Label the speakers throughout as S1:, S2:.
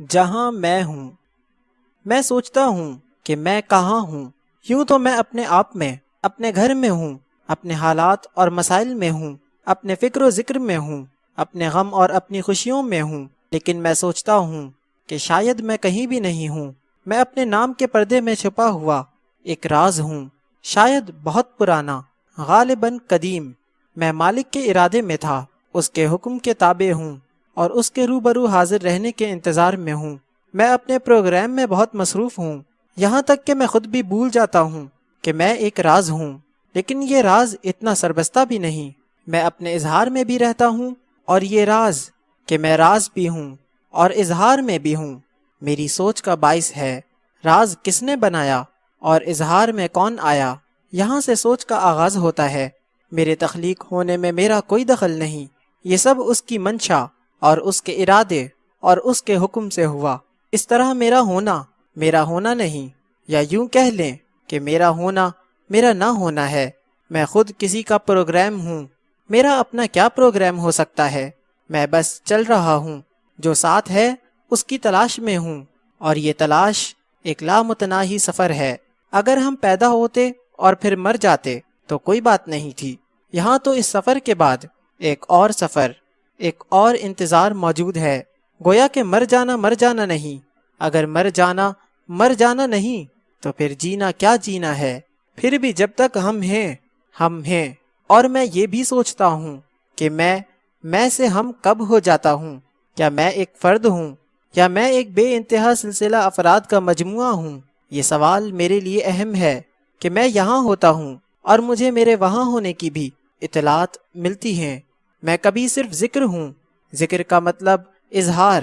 S1: جہاں میں ہوں۔ میں سوچتا ہوں کہ میں کہاں ہوں۔ یوں تو میں اپنے آپ میں، اپنے گھر میں ہوں، اپنے حالات اور مسائل میں ہوں، اپنے فکر و ذکر میں ہوں، اپنے غم اور اپنی خوشیوں میں ہوں، لیکن میں سوچتا ہوں کہ شاید میں کہیں بھی نہیں ہوں۔ میں اپنے نام کے پردے میں چھپا ہوا ایک راز ہوں، شاید بہت پرانا، غالباً قدیم۔ میں مالک کے ارادے میں تھا، اس کے حکم کے تابع ہوں اور اس کے روبرو حاضر رہنے کے انتظار میں ہوں۔ میں اپنے پروگرام میں بہت مصروف ہوں، یہاں تک کہ میں خود بھی بھول جاتا ہوں کہ میں ایک راز ہوں، لیکن یہ راز اتنا سربستہ بھی نہیں۔ میں اپنے اظہار میں بھی رہتا ہوں، اور یہ راز کہ میں راز بھی ہوں اور اظہار میں بھی ہوں میری سوچ کا باعث ہے۔ راز کس نے بنایا اور اظہار میں کون آیا، یہاں سے سوچ کا آغاز ہوتا ہے۔ میرے تخلیق ہونے میں میرا کوئی دخل نہیں، یہ سب اس کی منشا اور اس کے ارادے اور اس کے حکم سے ہوا۔ اس طرح میرا ہونا نہیں، یا یوں کہہ لیں کہ میرا ہونا میرا نہ ہونا ہے۔ میں خود کسی کا پروگرام ہوں۔ میرا اپنا کیا پروگرام ہو سکتا ہے؟ میں بس چل رہا ہوں، جو ساتھ ہے اس کی تلاش میں ہوں، اور یہ تلاش ایک لامتناہی سفر ہے۔ اگر ہم پیدا ہوتے اور پھر مر جاتے تو کوئی بات نہیں تھی، یہاں تو اس سفر کے بعد ایک اور سفر، ایک اور انتظار موجود ہے۔ گویا کہ مر جانا نہیں۔ اگر مر جانا نہیں تو پھر جینا کیا جینا ہے؟ پھر بھی جب تک ہم ہیں۔ اور میں یہ بھی سوچتا ہوں کہ میں سے ہم کب ہو جاتا ہوں؟ کیا میں ایک فرد ہوں یا میں ایک بے انتہا سلسلہ افراد کا مجموعہ ہوں؟ یہ سوال میرے لیے اہم ہے کہ میں یہاں ہوتا ہوں اور مجھے میرے وہاں ہونے کی بھی اطلاعات ملتی ہیں۔ میں کبھی صرف ذکر ہوں، ذکر کا مطلب اظہار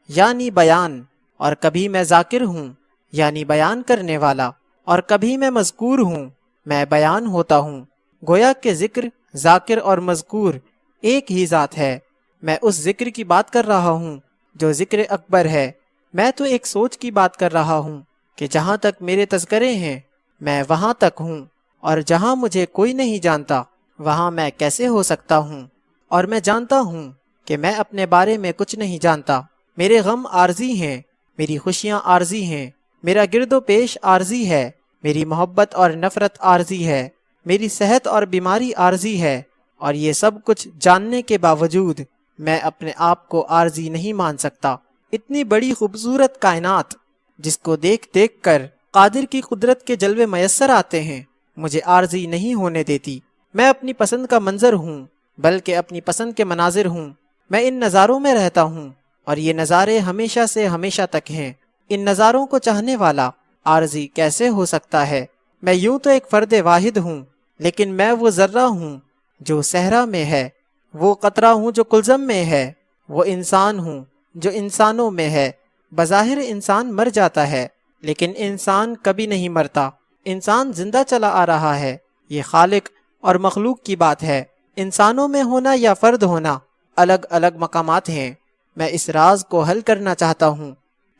S1: یعنی بیان، اور کبھی میں ذاکر ہوں یعنی بیان کرنے والا، اور کبھی میں مذکور ہوں، میں بیان ہوتا ہوں۔ گویا کہ ذکر، ذاکر اور مذکور ایک ہی ذات ہے۔ میں اس ذکر کی بات کر رہا ہوں جو ذکر اکبر ہے۔ میں تو ایک سوچ کی بات کر رہا ہوں کہ جہاں تک میرے تذکرے ہیں میں وہاں تک ہوں، اور جہاں مجھے کوئی نہیں جانتا وہاں میں کیسے ہو سکتا ہوں؟ اور میں جانتا ہوں کہ میں اپنے بارے میں کچھ نہیں جانتا۔ میرے غم عارضی ہیں، میری خوشیاں عارضی ہیں، میرا گرد و پیش عارضی ہے، میری محبت اور نفرت عارضی ہے، میری صحت اور بیماری عارضی ہے، اور یہ سب کچھ جاننے کے باوجود میں اپنے آپ کو عارضی نہیں مان سکتا۔ اتنی بڑی خوبصورت کائنات جس کو دیکھ کر قادر کی قدرت کے جلوے میسر آتے ہیں، مجھے عارضی نہیں ہونے دیتی۔ میں اپنی پسند کا منظر ہوں، بلکہ اپنی پسند کے مناظر ہوں۔ میں ان نظاروں میں رہتا ہوں، اور یہ نظارے ہمیشہ سے ہمیشہ تک ہیں۔ ان نظاروں کو چاہنے والا عارضی کیسے ہو سکتا ہے؟ میں یوں تو ایک فرد واحد ہوں، لیکن میں وہ ذرہ ہوں جو صحرا میں ہے، وہ قطرہ ہوں جو کلزم میں ہے، وہ انسان ہوں جو انسانوں میں ہے۔ بظاہر انسان مر جاتا ہے، لیکن انسان کبھی نہیں مرتا۔ انسان زندہ چلا آ رہا ہے۔ یہ خالق اور مخلوق کی بات ہے۔ انسانوں میں ہونا یا فرد ہونا الگ الگ مقامات ہیں۔ میں اس راز کو حل کرنا چاہتا ہوں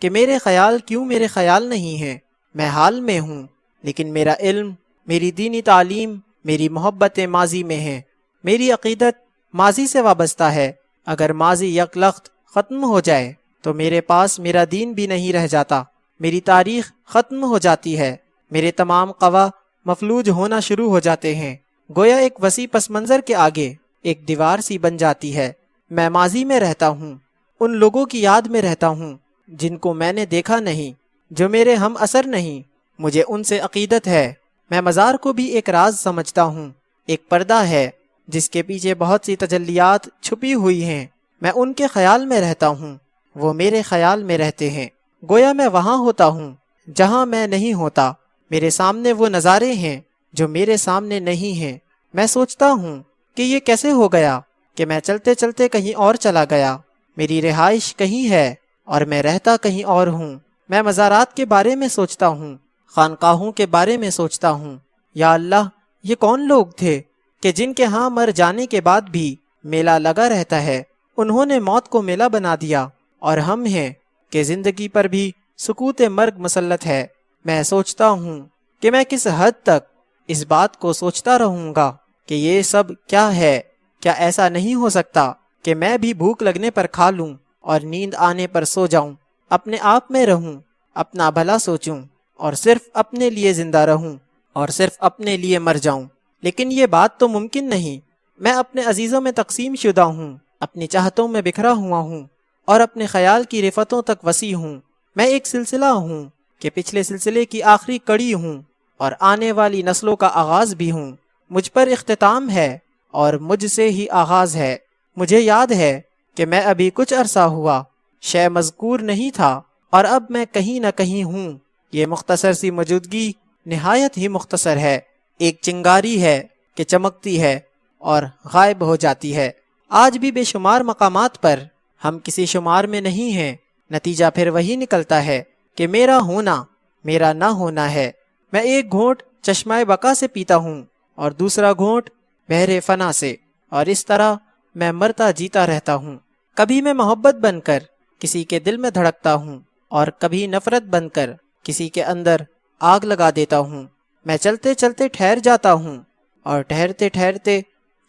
S1: کہ میرے خیال کیوں میرے خیال نہیں ہیں۔ میں حال میں ہوں، لیکن میرا علم، میری دینی تعلیم، میری محبت ماضی میں ہیں۔ میری عقیدت ماضی سے وابستہ ہے۔ اگر ماضی یکلخت ختم ہو جائے تو میرے پاس میرا دین بھی نہیں رہ جاتا۔ میری تاریخ ختم ہو جاتی ہے، میرے تمام قوا مفلوج ہونا شروع ہو جاتے ہیں۔ گویا ایک وسیع پس منظر کے آگے ایک دیوار سی بن جاتی ہے۔ میں ماضی میں رہتا ہوں، ان لوگوں کی یاد میں رہتا ہوں جن کو میں نے دیکھا نہیں، جو میرے ہم اثر نہیں۔ مجھے ان سے عقیدت ہے۔ میں مزار کو بھی ایک راز سمجھتا ہوں، ایک پردہ ہے جس کے پیچھے بہت سی تجلیات چھپی ہوئی ہیں۔ میں ان کے خیال میں رہتا ہوں، وہ میرے خیال میں رہتے ہیں۔ گویا میں وہاں ہوتا ہوں جہاں میں نہیں ہوتا۔ میرے سامنے وہ نظارے ہیں جو میرے سامنے نہیں ہیں۔ میں سوچتا ہوں کہ یہ کیسے ہو گیا کہ میں چلتے چلتے کہیں اور چلا گیا۔ میری رہائش کہیں ہے اور میں رہتا کہیں اور ہوں۔ میں مزارات کے بارے میں سوچتا ہوں، خانقاہوں کے بارے میں سوچتا ہوں۔ یا اللہ، یہ کون لوگ تھے کہ جن کے ہاں مر جانے کے بعد بھی میلہ لگا رہتا ہے؟ انہوں نے موت کو میلہ بنا دیا، اور ہم ہیں کہ زندگی پر بھی سکوت مرگ مسلط ہے۔ میں سوچتا ہوں کہ میں کس حد تک اس بات کو سوچتا رہوں گا کہ یہ سب کیا ہے؟ کیا ایسا نہیں ہو سکتا کہ میں بھی بھوک لگنے پر کھا لوں اور نیند آنے پر سو جاؤں؟ اپنے آپ میں رہوں، اپنا بھلا سوچوں اور صرف اپنے لیے زندہ رہوں اور صرف اپنے لیے مر جاؤں۔ لیکن یہ بات تو ممکن نہیں۔ میں اپنے عزیزوں میں تقسیم شدہ ہوں، اپنی چاہتوں میں بکھرا ہوا ہوں اور اپنے خیال کی رفتوں تک وسیع ہوں۔ میں ایک سلسلہ ہوں کہ پچھلے سلسلے کی آخری کڑی ہوں اور آنے والی نسلوں کا آغاز بھی ہوں۔ مجھ پر اختتام ہے اور مجھ سے ہی آغاز ہے۔ مجھے یاد ہے کہ میں ابھی کچھ عرصہ ہوا شے مذکور نہیں تھا اور اب میں کہیں نہ کہیں ہوں۔ یہ مختصر سی موجودگی نہایت ہی مختصر ہے، ایک چنگاری ہے کہ چمکتی ہے اور غائب ہو جاتی ہے۔ آج بھی بے شمار مقامات پر ہم کسی شمار میں نہیں ہیں، نتیجہ پھر وہی نکلتا ہے کہ میرا ہونا میرا نہ ہونا ہے۔ میں ایک گھونٹ چشمہ بقا سے پیتا ہوں اور دوسرا گھونٹ بحر فنا سے، اور اس طرح میں مرتا جیتا رہتا ہوں۔ کبھی میں محبت بن کر کسی کے دل میں دھڑکتا ہوں اور کبھی نفرت بن کر کسی کے اندر آگ لگا دیتا ہوں۔ میں چلتے چلتے ٹھہر جاتا ہوں اور ٹھہرتے ٹھہرتے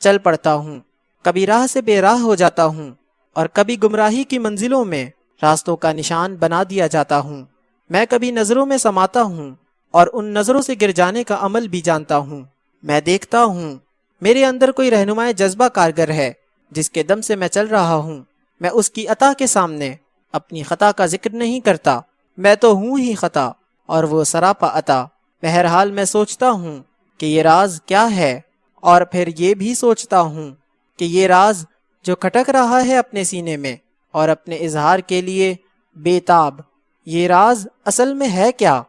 S1: چل پڑتا ہوں۔ کبھی راہ سے بے راہ ہو جاتا ہوں اور کبھی گمراہی کی منزلوں میں راستوں کا نشان بنا دیا جاتا ہوں۔ میں کبھی نظروں میں سماتا ہوں اور ان نظروں سے گر جانے کا عمل بھی جانتا ہوں۔ میں دیکھتا ہوں میرے اندر کوئی رہنمائے جذبہ کارگر ہے جس کے دم سے میں چل رہا ہوں۔ میں اس کی عطا کے سامنے اپنی خطا کا ذکر نہیں کرتا، میں تو ہوں ہی خطا اور وہ سراپا عطا۔ بہرحال میں سوچتا ہوں کہ یہ راز کیا ہے، اور پھر یہ بھی سوچتا ہوں کہ یہ راز جو کھٹک رہا ہے اپنے سینے میں اور اپنے اظہار کے لیے بے تاب، یہ راز اصل میں ہے کیا؟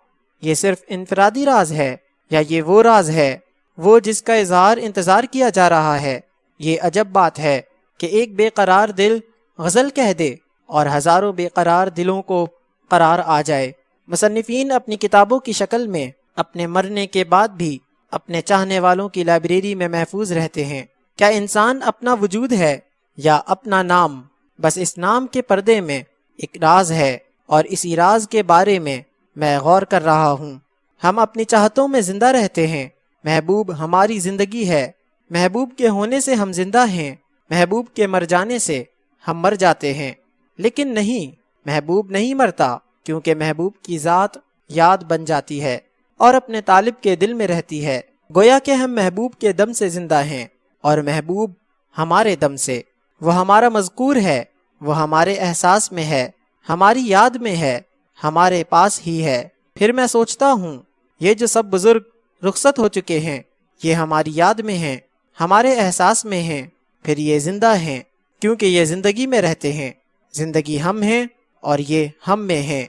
S1: یہ صرف انفرادی راز ہے یا یہ وہ راز ہے وہ جس کا اظہار انتظار کیا جا رہا ہے؟ یہ عجب بات ہے کہ ایک بے قرار دل غزل کہہ دے اور ہزاروں بے قرار دلوں کو قرار آ جائے۔ مصنفین اپنی کتابوں کی شکل میں اپنے مرنے کے بعد بھی اپنے چاہنے والوں کی لائبریری میں محفوظ رہتے ہیں۔ کیا انسان اپنا وجود ہے یا اپنا نام؟ بس اس نام کے پردے میں ایک راز ہے اور اسی راز کے بارے میں میں غور کر رہا ہوں۔ ہم اپنی چاہتوں میں زندہ رہتے ہیں، محبوب ہماری زندگی ہے، محبوب کے ہونے سے ہم زندہ ہیں، محبوب کے مر جانے سے ہم مر جاتے ہیں۔ لیکن نہیں، محبوب نہیں مرتا، کیونکہ محبوب کی ذات یاد بن جاتی ہے اور اپنے طالب کے دل میں رہتی ہے۔ گویا کہ ہم محبوب کے دم سے زندہ ہیں اور محبوب ہمارے دم سے۔ وہ ہمارا مذکور ہے، وہ ہمارے احساس میں ہے، ہماری یاد میں ہے، ہمارے پاس ہی ہے۔ پھر میں سوچتا ہوں یہ جو سب بزرگ رخصت ہو چکے ہیں یہ ہماری یاد میں ہیں، ہمارے احساس میں ہیں، پھر یہ زندہ ہیں کیونکہ یہ زندگی میں رہتے ہیں۔ زندگی ہم ہیں اور یہ ہم میں ہیں۔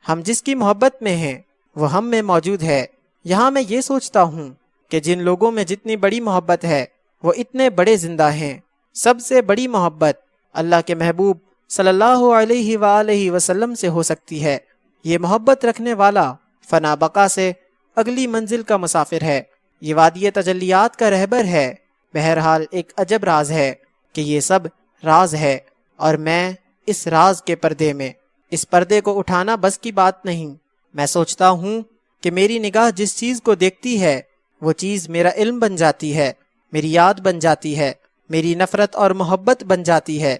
S1: ہم جس کی محبت میں ہیں وہ ہم میں موجود ہے۔ یہاں میں یہ سوچتا ہوں کہ جن لوگوں میں جتنی بڑی محبت ہے وہ اتنے بڑے زندہ ہیں۔ سب سے بڑی محبت اللہ کے محبوب صلی اللہ علیہ وآلہ وسلم سے ہو سکتی ہے۔ یہ محبت رکھنے والا فنا بقا سے اگلی منزل کا مسافر ہے، یہ وادی تجلیات کا رہبر ہے۔ بہرحال ایک عجب راز ہے کہ یہ سب راز ہے اور میں اس راز کے پردے میں۔ اس پردے کو اٹھانا بس کی بات نہیں۔ میں سوچتا ہوں کہ میری نگاہ جس چیز کو دیکھتی ہے وہ چیز میرا علم بن جاتی ہے، میری یاد بن جاتی ہے، میری نفرت اور محبت بن جاتی ہے۔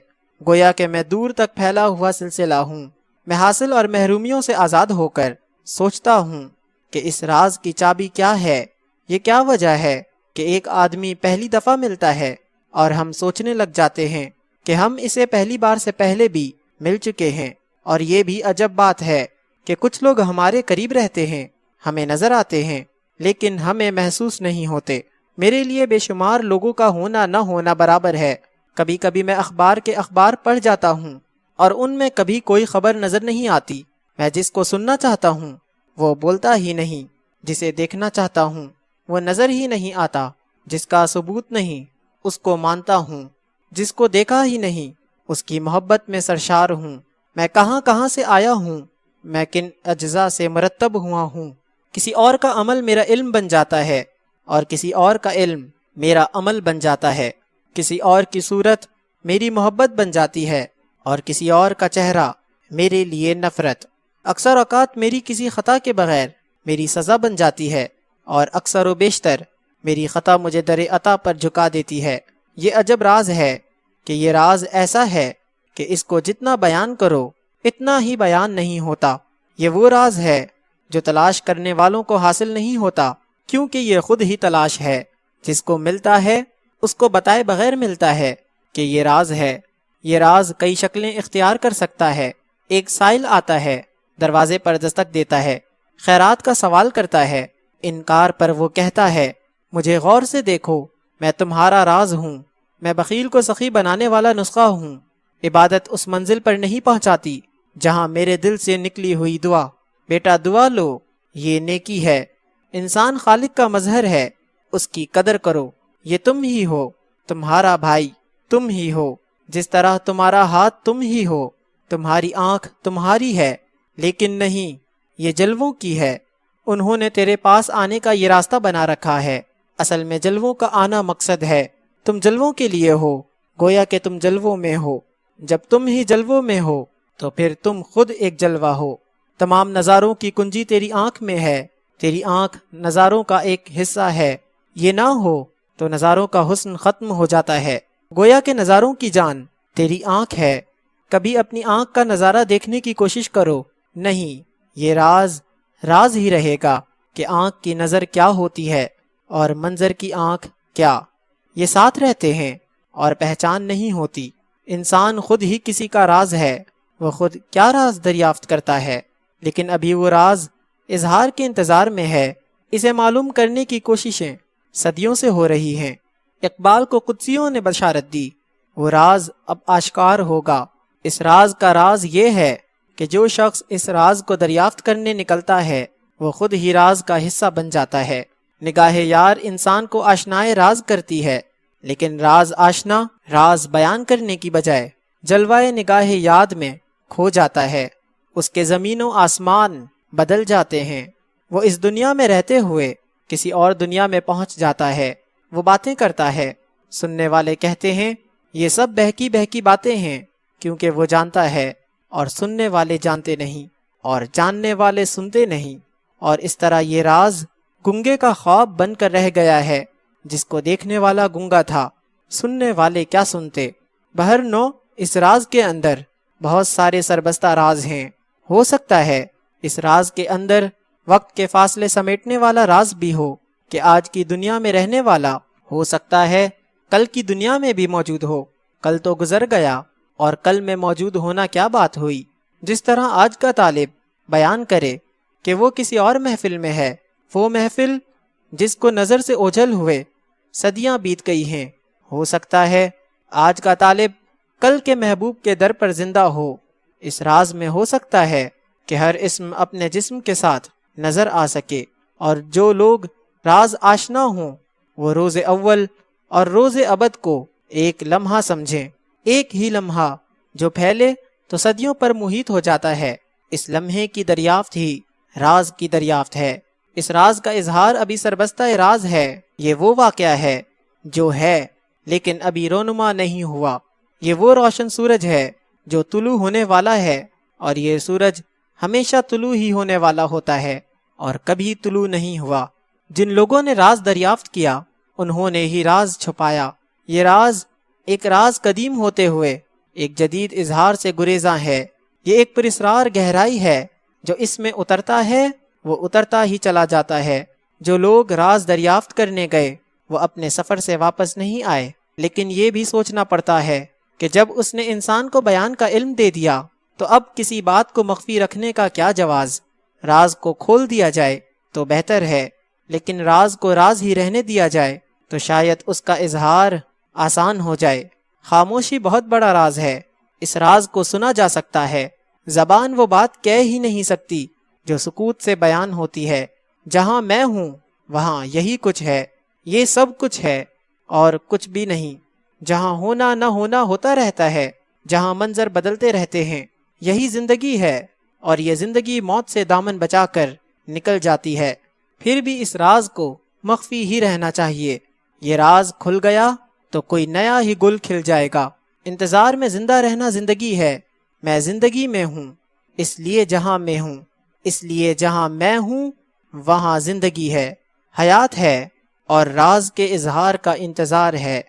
S1: گویا کہ میں دور تک پھیلا ہوا سلسلہ ہوں۔ میں حاصل اور محرومیوں سے آزاد ہو کر سوچتا ہوں کہ اس راز کی چابی کیا ہے۔ یہ کیا وجہ ہے کہ ایک آدمی پہلی دفعہ ملتا ہے اور ہم سوچنے لگ جاتے ہیں کہ ہم اسے پہلی بار سے پہلے بھی مل چکے ہیں؟ اور یہ بھی عجب بات ہے کہ کچھ لوگ ہمارے قریب رہتے ہیں، ہمیں نظر آتے ہیں لیکن ہمیں محسوس نہیں ہوتے۔ میرے لیے بے شمار لوگوں کا ہونا نہ ہونا برابر ہے۔ کبھی کبھی میں اخبار کے اخبار پڑھ جاتا ہوں اور ان میں کبھی کوئی خبر نظر نہیں آتی۔ میں جس کو سننا چاہتا ہوں وہ بولتا ہی نہیں، جسے دیکھنا چاہتا ہوں وہ نظر ہی نہیں آتا، جس کا ثبوت نہیں اس کو مانتا ہوں، جس کو دیکھا ہی نہیں اس کی محبت میں سرشار ہوں۔ میں کہاں کہاں سے آیا ہوں، میں کن اجزاء سے مرتب ہوا ہوں۔ کسی اور کا عمل میرا علم بن جاتا ہے اور کسی اور کا علم میرا عمل بن جاتا ہے۔ کسی اور کی صورت میری محبت بن جاتی ہے اور کسی اور کا چہرہ میرے لیے نفرت۔ اکثر اوقات میری کسی خطا کے بغیر میری سزا بن جاتی ہے اور اکثر و بیشتر میری خطا مجھے در عطا پر جھکا دیتی ہے۔ یہ عجب راز ہے کہ یہ راز ایسا ہے کہ اس کو جتنا بیان کرو اتنا ہی بیان نہیں ہوتا۔ یہ وہ راز ہے جو تلاش کرنے والوں کو حاصل نہیں ہوتا، کیونکہ یہ خود ہی تلاش ہے۔ جس کو ملتا ہے اس کو بتائے بغیر ملتا ہے کہ یہ راز ہے۔ یہ راز کئی شکلیں اختیار کر سکتا ہے۔ ایک سائل آتا ہے، دروازے پر دستک دیتا ہے، خیرات کا سوال کرتا ہے۔ انکار پر وہ کہتا ہے، مجھے غور سے دیکھو، میں تمہارا راز ہوں، میں بخیل کو سخی بنانے والا نسخہ ہوں۔ عبادت اس منزل پر نہیں پہنچاتی جہاں میرے دل سے نکلی ہوئی دعا۔ بیٹا دعا لو، یہ نیکی ہے۔ انسان خالق کا مظہر ہے، اس کی قدر کرو۔ یہ تم ہی ہو، تمہارا بھائی تم ہی ہو، جس طرح تمہارا ہاتھ تم ہی ہو، تمہاری آنکھ تمہاری ہے، لیکن نہیں، یہ جلووں کی ہے۔ انہوں نے تیرے پاس آنے کا یہ راستہ بنا رکھا ہے۔ اصل میں جلووں کا آنا مقصد ہے۔ تم جلووں کے لیے ہو، گویا کہ تم جلووں میں ہو۔ جب تم ہی جلووں میں ہو تو پھر تم خود ایک جلوہ ہو۔ تمام نظاروں کی کنجی تیری آنکھ میں ہے۔ تیری آنکھ نظاروں کا ایک حصہ ہے۔ یہ نہ ہو تو نظاروں کا حسن ختم ہو جاتا ہے۔ گویا کہ نظاروں کی جان تیری آنکھ ہے۔ کبھی اپنی آنکھ کا نظارہ دیکھنے کی کوشش کرو، نہیں، یہ راز راز ہی رہے گا کہ آنکھ کی نظر کیا ہوتی ہے اور منظر کی آنکھ کیا۔ یہ ساتھ رہتے ہیں اور پہچان نہیں ہوتی۔ انسان خود ہی کسی کا راز ہے، وہ خود کیا راز دریافت کرتا ہے، لیکن ابھی وہ راز اظہار کے انتظار میں ہے۔ اسے معلوم کرنے کی کوششیں صدیوں سے ہو رہی ہیں۔ اقبال کو قدسیوں نے بشارت دی، وہ راز اب آشکار ہوگا۔ اس راز کا راز یہ ہے کہ جو شخص اس راز کو دریافت کرنے نکلتا ہے وہ خود ہی راز کا حصہ بن جاتا ہے۔ نگاہ یار انسان کو آشنائے راز کرتی ہے، لیکن راز آشنا راز بیان کرنے کی بجائے جلوائے نگاہ یاد میں کھو جاتا ہے۔ اس کے زمین و آسمان بدل جاتے ہیں۔ وہ اس دنیا میں رہتے ہوئے کسی اور دنیا میں پہنچ جاتا ہے۔ وہ باتیں کرتا ہے، سننے والے کہتے ہیں یہ سب بہکی بہکی باتیں ہیں، کیونکہ وہ جانتا ہے اور سننے والے جانتے نہیں اور جاننے والے سنتے نہیں، اور اس طرح یہ راز گنگے کا خواب بن کر رہ گیا ہے۔ جس کو دیکھنے والا گنگا تھا، سننے والے کیا سنتے۔ بہرنو اس راز کے اندر بہت سارے سربستہ راز ہیں۔ ہو سکتا ہے اس راز کے اندر وقت کے فاصلے سمیٹنے والا راز بھی ہو کہ آج کی دنیا میں رہنے والا ہو سکتا ہے کل کی دنیا میں بھی موجود ہو۔ کل تو گزر گیا اور کل میں موجود ہونا کیا بات ہوئی۔ جس طرح آج کا طالب بیان کرے کہ وہ کسی اور محفل میں ہے، وہ محفل جس کو نظر سے اوجھل ہوئے صدیاں بیت گئی ہیں، ہو سکتا ہے آج کا طالب کل کے محبوب کے در پر زندہ ہو۔ اس راز میں ہو سکتا ہے کہ ہر اسم اپنے جسم کے ساتھ نظر آ سکے، اور جو لوگ راز آشنا ہوں وہ روز اول اور روز ابد کو ایک لمحہ سمجھیں۔ ایک ہی لمحہ جو پھیلے تو صدیوں پر محیط ہو جاتا ہے۔ اس لمحے کی دریافت ہی راز کی دریافت ہے۔ اس راز کا اظہار ابھی سربستہ راز ہے۔ یہ وہ واقعہ ہے جو ہے لیکن ابھی رونما نہیں ہوا۔ یہ وہ روشن سورج ہے جو طلوع ہونے والا ہے، اور یہ سورج ہمیشہ طلوع ہی ہونے والا ہوتا ہے اور کبھی طلوع نہیں ہوا۔ جن لوگوں نے راز دریافت کیا انہوں نے ہی راز چھپایا۔ یہ راز ایک راز قدیم ہوتے ہوئے ایک جدید اظہار سے گریزاں ہے۔ یہ ایک پراسرار گہرائی ہے، جو اس میں اترتا ہے وہ اترتا ہی چلا جاتا ہے۔ جو لوگ راز دریافت کرنے گئے وہ اپنے سفر سے واپس نہیں آئے، لیکن یہ بھی سوچنا پڑتا ہے کہ جب اس نے انسان کو بیان کا علم دے دیا تو اب کسی بات کو مخفی رکھنے کا کیا جواز۔ راز کو کھول دیا جائے تو بہتر ہے، لیکن راز کو راز ہی رہنے دیا جائے تو شاید اس کا اظہار آسان ہو جائے۔ خاموشی بہت بڑا راز ہے۔ اس راز کو سنا جا سکتا ہے۔ زبان وہ بات کہہ ہی نہیں سکتی جو سکوت سے بیان ہوتی ہے۔ جہاں میں ہوں وہاں یہی کچھ ہے، یہ سب کچھ ہے اور کچھ بھی نہیں۔ جہاں ہونا نہ ہونا ہوتا رہتا ہے، جہاں منظر بدلتے رہتے ہیں، یہی زندگی ہے، اور یہ زندگی موت سے دامن بچا کر نکل جاتی ہے۔ پھر بھی اس راز کو مخفی ہی رہنا چاہیے۔ یہ راز کھل گیا تو کوئی نیا ہی گل کھل جائے گا۔ انتظار میں زندہ رہنا زندگی ہے۔ میں زندگی میں ہوں، اس لیے جہاں میں ہوں، اس لیے جہاں میں ہوں وہاں زندگی ہے، حیات ہے، اور راز کے اظہار کا انتظار ہے۔